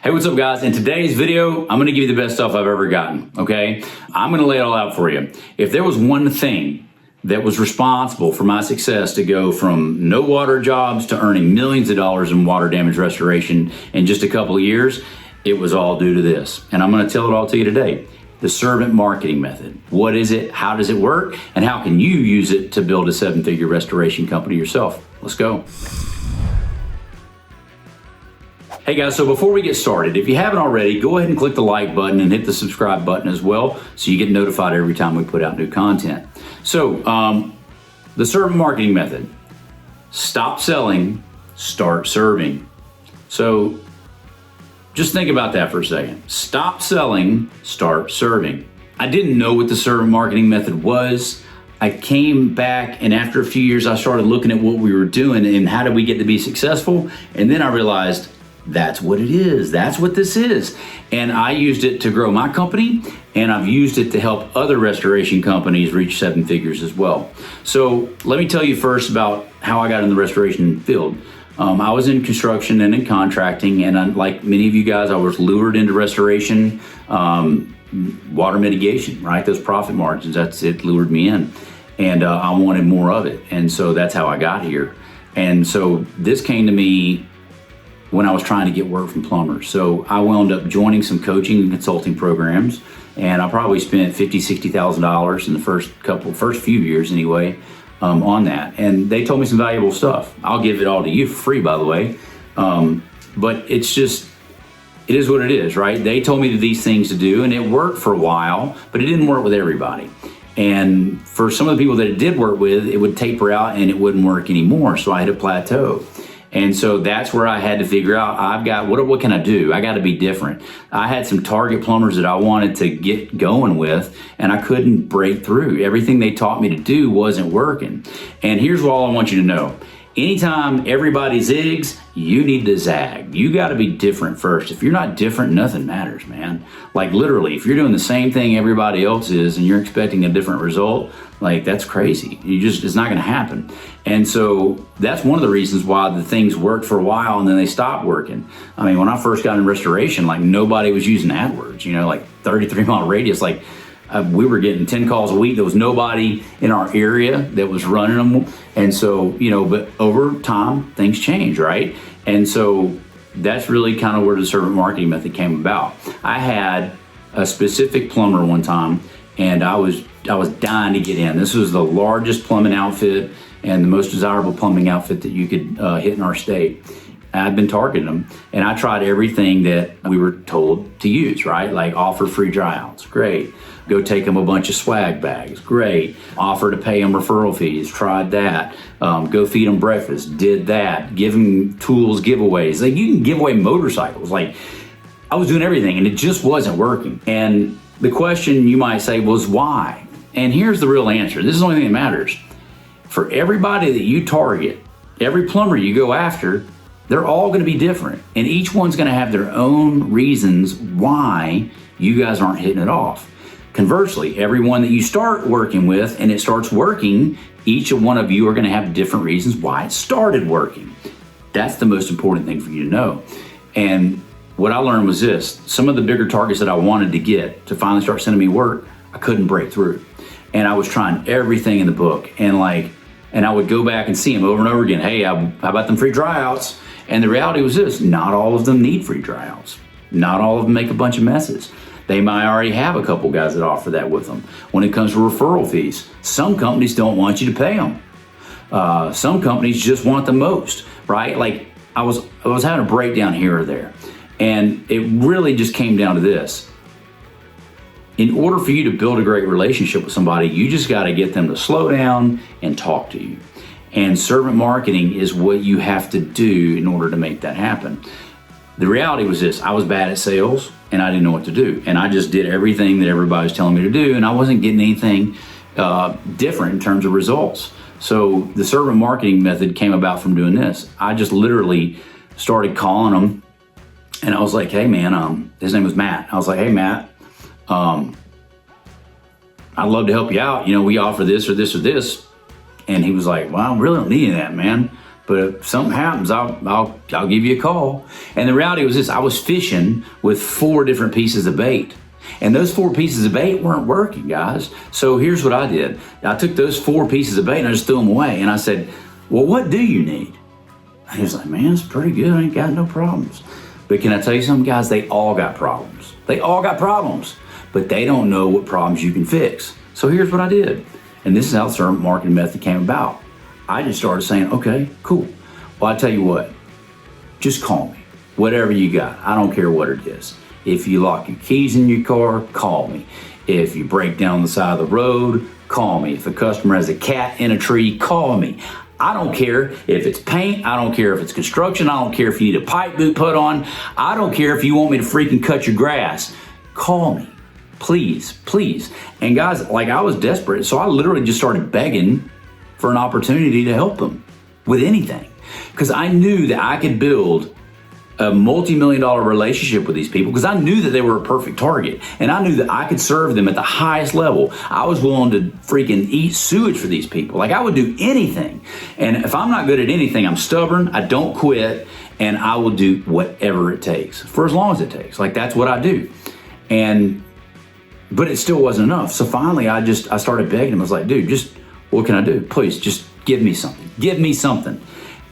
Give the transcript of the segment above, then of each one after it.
Hey, what's up guys? In today's video, I'm gonna give you the best stuff I've ever gotten, okay? I'm gonna lay it all out for you. If there was one thing that was responsible for my success to go from no water jobs to earning millions of dollars in water damage restoration in just a couple of years, it was all due to this. And I'm gonna tell it all to you today. The servant marketing method. What is it? How does it work? And how can you use it to build a 7-figure restoration company yourself? Let's go. Hey guys, so before we get started, if you haven't already, go ahead and click the like button and hit the subscribe button as well so you get notified every time we put out new content. So, the servant marketing method. Stop selling, start serving. So, just think about that for a second. Stop selling, start serving. I didn't know what the servant marketing method was. I came back and after a few years, I started looking at what we were doing and how did we get to be successful. And then I realized that's what it is. That's what this is. And I used it to grow my company, and I've used it to help other restoration companies reach 7 figures as well. So let me tell you first about how I got in the restoration field. I was in construction and in contracting, and like many of you guys, I was lured into restoration, water mitigation, right? Those profit margins, it lured me in. And I wanted more of it. And so that's how I got here. And so this came to me when I was trying to get work from plumbers. So I wound up joining some coaching and consulting programs, and I probably spent $50,000, $60,000 in the first few years anyway, on that. And they told me some valuable stuff. I'll give it all to you for free, by the way. But it is what it is, right? They told me these things to do, and it worked for a while, but it didn't work with everybody. And for some of the people that it did work with, it would taper out and it wouldn't work anymore. So I had a plateau. And so that's where I had to figure out, what can I do? I got to be different. I had some target plumbers that I wanted to get going with, and I couldn't break through. Everything they taught me to do wasn't working. And here's what all I want you to know. Anytime everybody zigs, you need to zag. You got to be different first. If you're not different, nothing matters, man. Like literally, if you're doing the same thing everybody else is and you're expecting a different result, like that's crazy. It's not going to happen. And so that's one of the reasons why the things worked for a while and then they stopped working. I mean, when I first got in restoration, like nobody was using AdWords, like 33-mile radius, like we were getting 10 calls a week. There was nobody in our area that was running them. And so, but over time, things change, right? And so that's really kind of where the servant marketing method came about. I had a specific plumber one time, and I was dying to get in. This was the largest plumbing outfit and the most desirable plumbing outfit that you could hit in our state. I've been targeting them, and I tried everything that we were told to use, right? Like offer free dry outs, great. Go take them a bunch of swag bags, great. Offer to pay them referral fees, tried that. Go feed them breakfast, did that. Give them tools giveaways. Like you can give away motorcycles. Like I was doing everything, and it just wasn't working. And the question you might say was why? And here's the real answer. This is the only thing that matters. For everybody that you target, every plumber you go after, they're all going to be different, and each one's going to have their own reasons why you guys aren't hitting it off. Conversely, everyone that you start working with and it starts working, each one of you are going to have different reasons why it started working. That's the most important thing for you to know. And what I learned was this: some of the bigger targets that I wanted to get to finally start sending me work, I couldn't break through. And I was trying everything in the book, and I would go back and see them over and over again. Hey, how about them free dry outs? And the reality was this: not all of them need free try outs. Not all of them make a bunch of messes. They might already have a couple guys that offer that with them. When it comes to referral fees, some companies don't want you to pay them. Some companies just want the most, right? Like I was having a breakdown here or there. And it really just came down to this. In order for you to build a great relationship with somebody, you just got to get them to slow down and talk to you. And servant marketing is what you have to do in order to make that happen. The reality was this: I was bad at sales and I didn't know what to do. And I just did everything that everybody was telling me to do, and I wasn't getting anything different in terms of results. So the servant marketing method came about from doing this. I just literally started calling them, and I was like, hey man, his name was Matt. I was like, hey Matt, I'd love to help you out. We offer this or this or this. And he was like, well, I really don't need any of that, man. but if something happens, I'll give you a call. And the reality was this: I was fishing with 4 different pieces of bait. And those 4 pieces of bait weren't working, guys. So here's what I did. I took those 4 pieces of bait and I just threw them away. And I said, well, what do you need? And he was like, man, it's pretty good. I ain't got no problems. But can I tell you something, guys? They all got problems. They all got problems, but they don't know what problems you can fix. So here's what I did. And this is how the Servant Marketing Method came about. I just started saying, okay, cool. Well, I tell you what, just call me. Whatever you got. I don't care what it is. If you lock your keys in your car, call me. If you break down the side of the road, call me. If a customer has a cat in a tree, call me. I don't care if it's paint. I don't care if it's construction. I don't care if you need a pipe boot put on. I don't care if you want me to freaking cut your grass. Call me. Please, please. And guys, like, I was desperate, so I literally just started begging for an opportunity to help them with anything. Because I knew that I could build a multi-million-dollar relationship with these people, because I knew that they were a perfect target, and I knew that I could serve them at the highest level. I was willing to freaking eat sewage for these people. Like, I would do anything. And if I'm not good at anything, I'm stubborn, I don't quit, and I will do whatever it takes for as long as it takes. Like, that's what I do. But it still wasn't enough. So finally, I started begging him. I was like, dude, just what can I do? Please, just give me something. Give me something.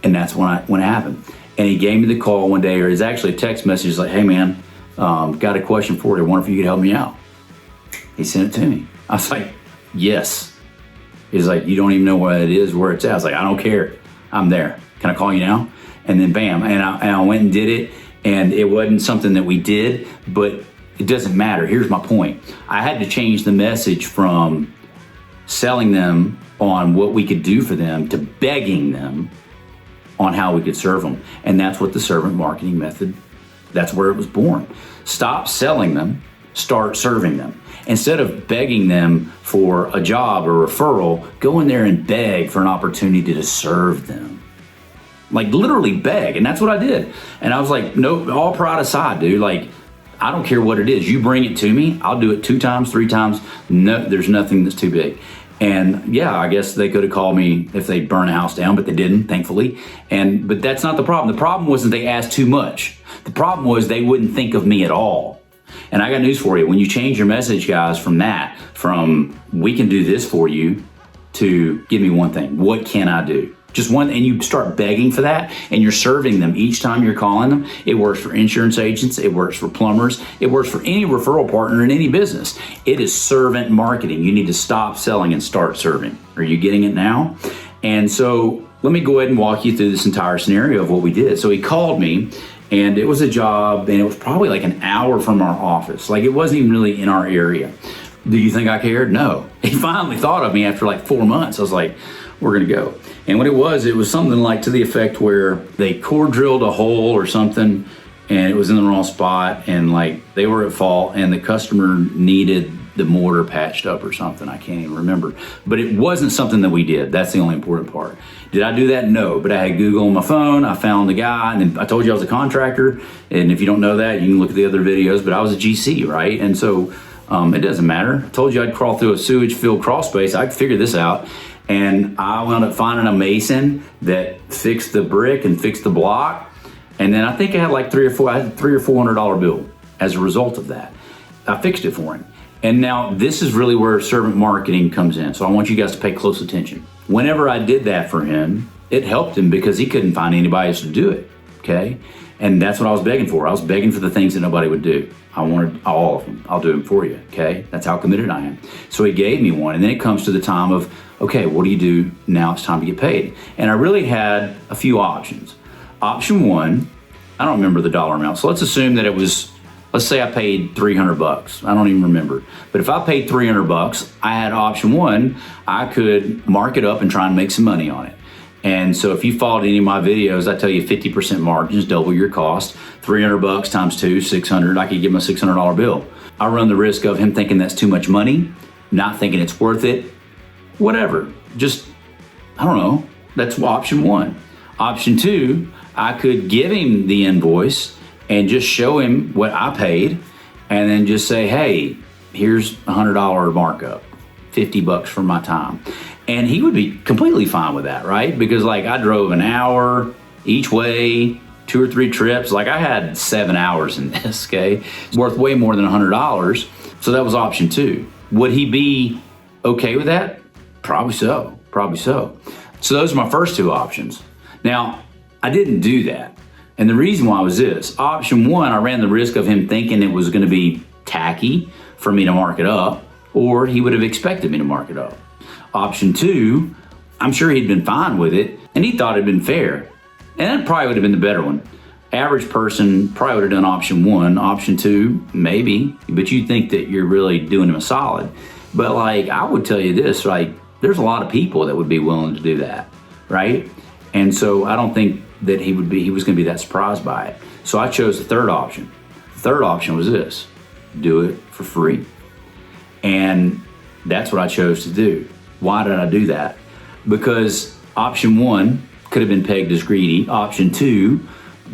And that's when it happened. And he gave me the call one day, or it's actually a text message like, hey man, got a question for you. I wonder if you could help me out. He sent it to me. I was like, yes. He's like, you don't even know what it is, where it's at. I was like, I don't care. I'm there. Can I call you now? And then bam, and I went and did it. And it wasn't something that we did, but it doesn't matter. Here's my point. I had to change the message from selling them on what we could do for them to begging them on how we could serve them. And that's what the Servant Marketing Method, that's where it was born. Stop selling them, start serving them. Instead of begging them for a job or referral, go in there and beg for an opportunity to serve them. Like, literally beg. And that's what I did. And I was like, no, all pride aside, dude, like, I don't care what it is. You bring it to me, I'll do it 2 times, 3 times. No, there's nothing that's too big. And yeah, I guess they could have called me if they burn a house down, but they didn't, thankfully. But that's not the problem. The problem wasn't they asked too much. The problem was they wouldn't think of me at all. And I got news for you. When you change your message, guys, from we can do this for you to give me one thing. What can I do? Just one, and you start begging for that, and you're serving them each time you're calling them. It works for insurance agents. It works for plumbers. It works for any referral partner in any business. It is servant marketing. You need to stop selling and start serving. Are you getting it now? And so let me go ahead and walk you through this entire scenario of what we did. So he called me, and it was a job, and it was probably like an hour from our office. Like, it wasn't even really in our area. Do you think I cared? No. He finally thought of me after like 4 months. I was like, we're gonna go. And what it was something like to the effect where they core drilled a hole or something, and it was in the wrong spot, and like they were at fault, and the customer needed the mortar patched up or something. I can't even remember. But it wasn't something that we did. That's the only important part. Did I do that? No. But I had Google on my phone. I found the guy, and I told you I was a contractor. And if you don't know that, you can look at the other videos, but I was a GC, right? And so it doesn't matter. I told you I'd crawl through a sewage filled crawl space. I could figure this out. And I wound up finding a mason that fixed the brick and fixed the block. And then I think I had like $300 or $400 bill as a result of that. I fixed it for him. And now this is really where servant marketing comes in. So I want you guys to pay close attention. Whenever I did that for him, it helped him because he couldn't find anybody else to do it, okay? And that's what I was begging for. I was begging for the things that nobody would do. I wanted all of them. I'll do them for you, okay? That's how committed I am. So he gave me one, and then it comes to the time of, okay, what do you do now? It's time to get paid. And I really had a few options. Option one, I don't remember the dollar amount. So let's assume that it was, let's say I paid $300. I don't even remember. But if I paid $300, I had option one, I could mark it up and try and make some money on it. And so if you followed any of my videos, I tell you 50% margins, double your cost, $300 times 2, 600, I could give him a $600 bill. I run the risk of him thinking that's too much money, not thinking it's worth it, whatever. Just, I don't know, that's option one. Option two, I could give him the invoice and just show him what I paid and then just say, hey, here's $100 markup, $50 for my time. And he would be completely fine with that, right? Because like I drove an hour each way, 2 or 3 trips. Like I had 7 hours in this, okay? It's worth way more than $100. So that was option 2. Would he be okay with that? Probably so, probably so. So those are my first 2 options. Now, I didn't do that. And the reason why was this. Option 1, I ran the risk of him thinking it was gonna be tacky for me to mark it up, or he would have expected me to mark it up. Option 2, I'm sure he'd been fine with it, and he thought it'd been fair. And that probably would have been the better one. Average person probably would have done option 1. Option 2, maybe, but you think that you're really doing him a solid. But like, I would tell you this, like, there's a lot of people that would be willing to do that, right? And so I don't think that he was gonna be that surprised by it. So I chose the 3rd option. The 3rd option was this: do it for free. And that's what I chose to do. Why did I do that? Because option 1 could have been pegged as greedy. Option 2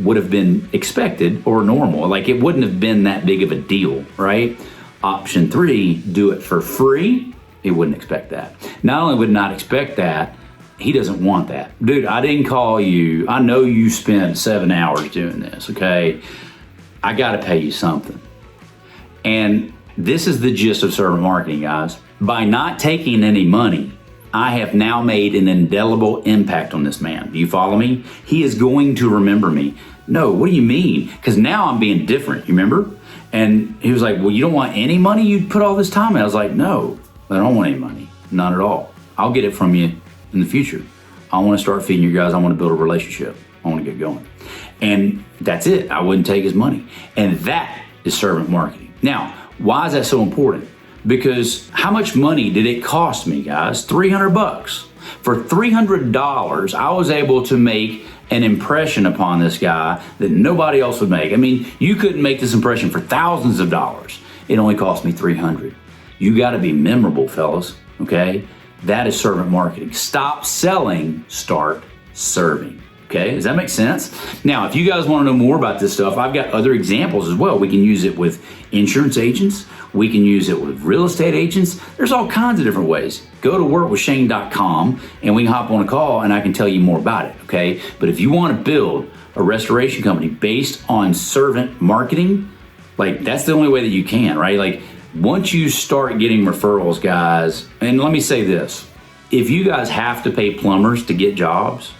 would have been expected or normal. Like it wouldn't have been that big of a deal, right? Option 3, do it for free. He wouldn't expect that. Not only would not expect that, he doesn't want that. Dude, I didn't call you. I know you spent 7 hours doing this, okay? I gotta pay you something. And this is the gist of servant marketing, guys. By not taking any money, I have now made an indelible impact on this man. Do you follow me? He is going to remember me. No, what do you mean? Because now I'm being different, you remember? And he was like, well, you don't want any money? You put all this time in. I was like, no, I don't want any money. Not at all. I'll get it from you in the future. I want to start feeding you guys. I want to build a relationship. I want to get going. And that's it. I wouldn't take his money. And that is servant marketing. Now, why is that so important? Because how much money did it cost me, guys? $300. For $300, I was able to make an impression upon this guy that nobody else would make. I mean, you couldn't make this impression for thousands of dollars. It only cost me $300. You got to be memorable, fellas, okay? That is servant marketing. Stop selling, start serving. Okay, does that make sense? Now, if you guys want to know more about this stuff, I've got other examples as well. We can use it with insurance agents. We can use it with real estate agents. There's all kinds of different ways. Go to workwithshane.com and we can hop on a call and I can tell you more about it, okay? But if you want to build a restoration company based on servant marketing, like that's the only way that you can, right? Like once you start getting referrals, guys, and let me say this, if you guys have to pay plumbers to get jobs,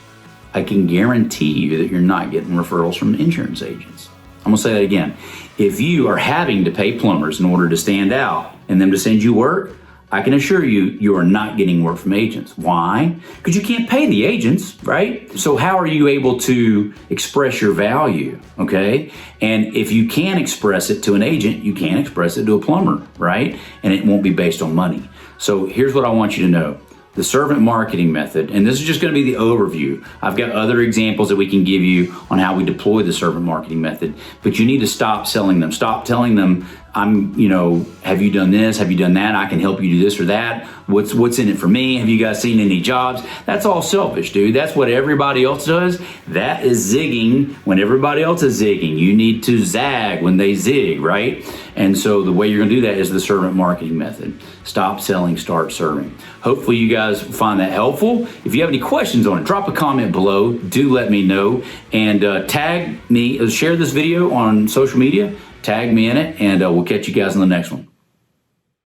I can guarantee you that you're not getting referrals from insurance agents. I'm gonna say that again. If you are having to pay plumbers in order to stand out and them to send you work, I can assure you, you are not getting work from agents. Why? Because you can't pay the agents, right? So how are you able to express your value, okay? And if you can't express it to an agent, you can't express it to a plumber, right? And it won't be based on money. So here's what I want you to know. The servant marketing method, and this is just going to be the overview. I've got other examples that we can give you on how we deploy the servant marketing method, but you need to stop selling them. Stop telling them, have you done this? Have you done that? I can help you do this or that. What's in it for me? Have you guys seen any jobs? That's all selfish, dude. That's what everybody else does. That is zigging when everybody else is zigging. You need to zag when they zig, right? And so the way you're gonna do that is the servant marketing method. Stop selling, start serving. Hopefully you guys find that helpful. If you have any questions on it, drop a comment below. Do let me know. And tag me, share this video on social media, tag me in it, and we'll catch you guys in the next one.